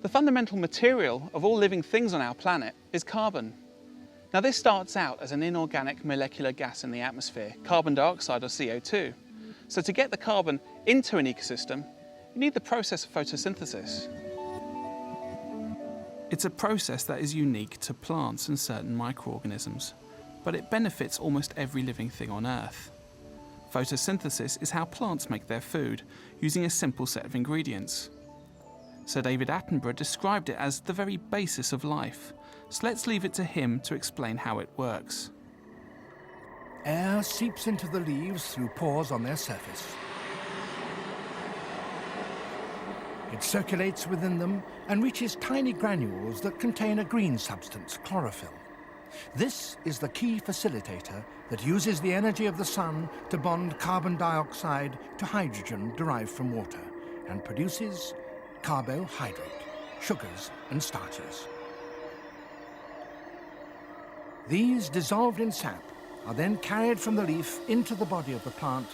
The fundamental material of all living things on our planet is carbon. Now this starts out as an inorganic molecular gas in the atmosphere, carbon dioxide or CO2. So to get the carbon into an ecosystem, you need the process of photosynthesis. It's a process that is unique to plants and certain microorganisms, but it benefits almost every living thing on Earth. Photosynthesis is how plants make their food, using a simple set of ingredients. Sir David Attenborough described it as the very basis of life, so let's leave it to him to explain how it works. Air seeps into the leaves through pores on their surface. It circulates within them and reaches tiny granules that contain a green substance, chlorophyll. This is the key facilitator that uses the energy of the sun to bond carbon dioxide to hydrogen derived from water and produces carbohydrate, sugars and starches. These, dissolved in sap, are then carried from the leaf into the body of the plant,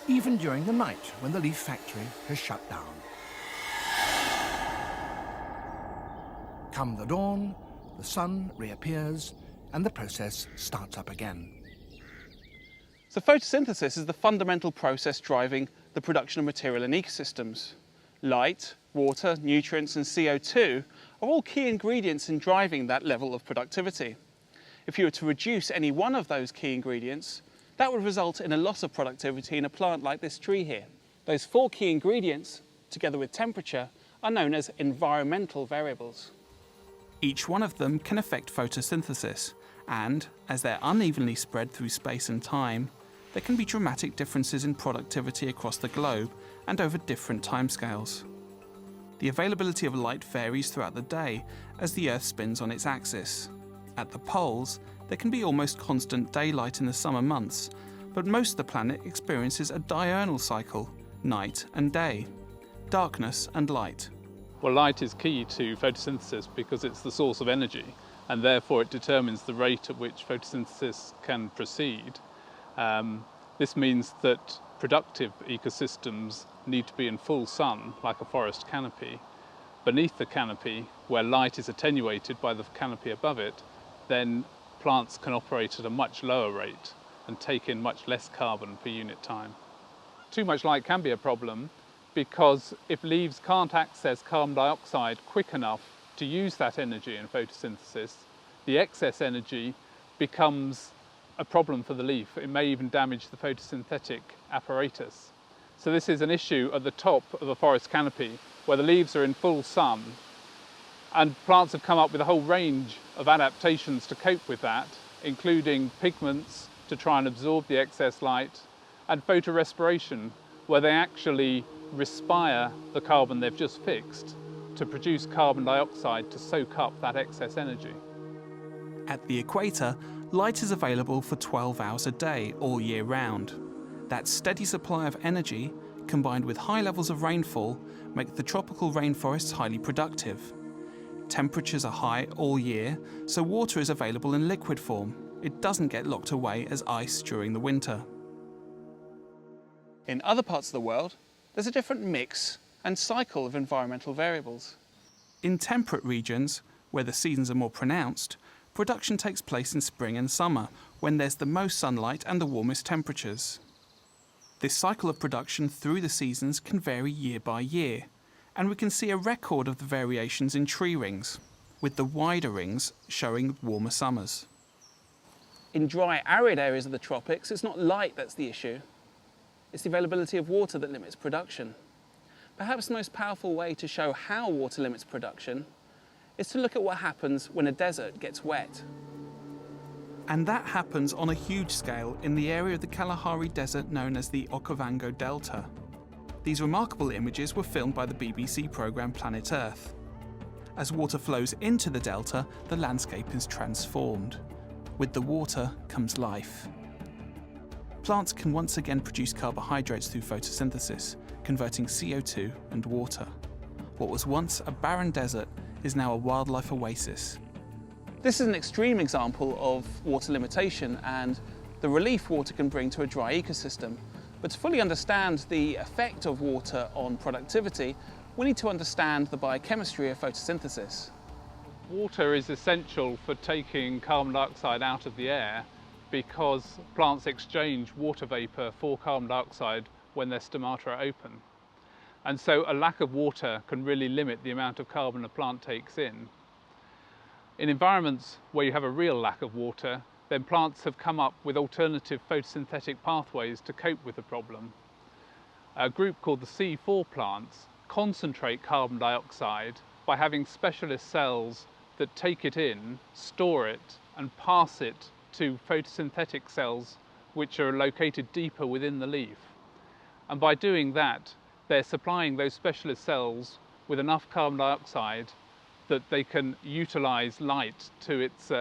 even during the night when the leaf factory has shut down. Come the dawn, the sun reappears, and the process starts up again. So photosynthesis is the fundamental process driving the production of material in ecosystems. Light, water, nutrients and CO2 are all key ingredients in driving that level of productivity. If you were to reduce any one of those key ingredients, that would result in a loss of productivity in a plant like this tree here. Those 4 key ingredients, together with temperature, are known as environmental variables. Each one of them can affect photosynthesis, and as they're unevenly spread through space and time, there can be dramatic differences in productivity across the globe and over different timescales. The availability of light varies throughout the day as the Earth spins on its axis. At the poles, there can be almost constant daylight in the summer months, but most of the planet experiences a diurnal cycle, night and day, darkness and light. Well, light is key to photosynthesis because it's the source of energy, and therefore it determines the rate at which photosynthesis can proceed. This means that productive ecosystems need to be in full sun, like a forest canopy. Beneath the canopy, where light is attenuated by the canopy above it, then plants can operate at a much lower rate and take in much less carbon per unit time. Too much light can be a problem because if leaves can't access carbon dioxide quick enough to use that energy in photosynthesis, the excess energy becomes a problem for the leaf. It may even damage the photosynthetic apparatus. So this is an issue at the top of a forest canopy where the leaves are in full sun, and plants have come up with a whole range of adaptations to cope with that, including pigments to try and absorb the excess light, and photorespiration, where they actually respire the carbon they've just fixed to produce carbon dioxide to soak up that excess energy. At the equator, light is available for 12 hours a day, all year round. That steady supply of energy, combined with high levels of rainfall, make the tropical rainforests highly productive. Temperatures are high all year, so water is available in liquid form. It doesn't get locked away as ice during the winter. In other parts of the world, there's a different mix and cycle of environmental variables. In temperate regions, where the seasons are more pronounced, production takes place in spring and summer, when there's the most sunlight and the warmest temperatures. This cycle of production through the seasons can vary year by year, and we can see a record of the variations in tree rings, with the wider rings showing warmer summers. In dry, arid areas of the tropics, it's not light that's the issue. It's the availability of water that limits production. Perhaps the most powerful way to show how water limits production is to look at what happens when a desert gets wet. And that happens on a huge scale in the area of the Kalahari Desert known as the Okavango Delta. These remarkable images were filmed by the BBC programme Planet Earth. As water flows into the delta, the landscape is transformed. With the water comes life. Plants can once again produce carbohydrates through photosynthesis, converting CO2 and water. What was once a barren desert is now a wildlife oasis. This is an extreme example of water limitation and the relief water can bring to a dry ecosystem. But to fully understand the effect of water on productivity, we need to understand the biochemistry of photosynthesis. Water is essential for taking carbon dioxide out of the air because plants exchange water vapour for carbon dioxide when their stomata are open. And so a lack of water can really limit the amount of carbon a plant takes in. In environments where you have a real lack of water, then plants have come up with alternative photosynthetic pathways to cope with the problem. A group called the C4 plants concentrate carbon dioxide by having specialist cells that take it in, store it, and pass it to photosynthetic cells which are located deeper within the leaf. And by doing that, they're supplying those specialist cells with enough carbon dioxide that they can utilize light to its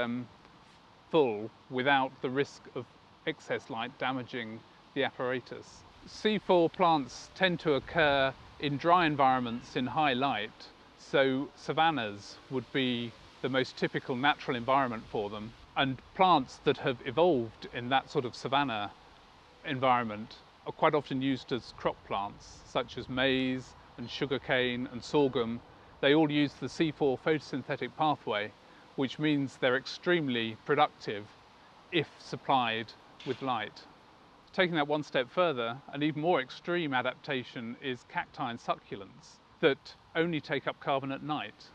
full without the risk of excess light damaging the apparatus. C4 plants tend to occur in dry environments in high light, so savannas would be the most typical natural environment for them. And plants that have evolved in that sort of savanna environment are quite often used as crop plants, such as maize and sugarcane and sorghum. They all use the C4 photosynthetic pathway, which means they're extremely productive if supplied with light. Taking that one step further, an even more extreme adaptation is cacti and succulents that only take up carbon at night.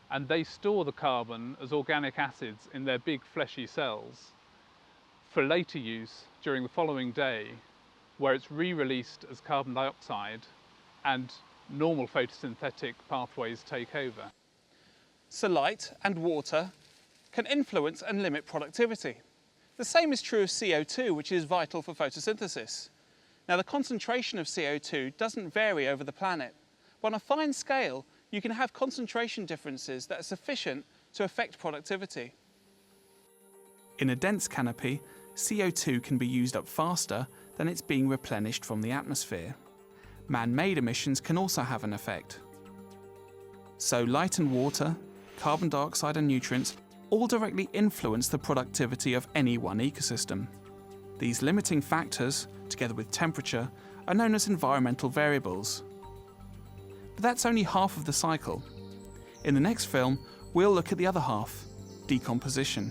And they store the carbon as organic acids in their big fleshy cells for later use during the following day, where it's re-released as carbon dioxide and normal photosynthetic pathways take over. So light and water can influence and limit productivity. The same is true of CO2, which is vital for photosynthesis. Now, the concentration of CO2 doesn't vary over the planet, but on a fine scale, you can have concentration differences that are sufficient to affect productivity. In a dense canopy, CO2 can be used up faster than it's being replenished from the atmosphere. Man-made emissions can also have an effect. So light and water, carbon dioxide and nutrients all directly influence the productivity of any one ecosystem. These limiting factors, together with temperature, are known as environmental variables. But that's only half of the cycle. In the next film, we'll look at the other half, decomposition.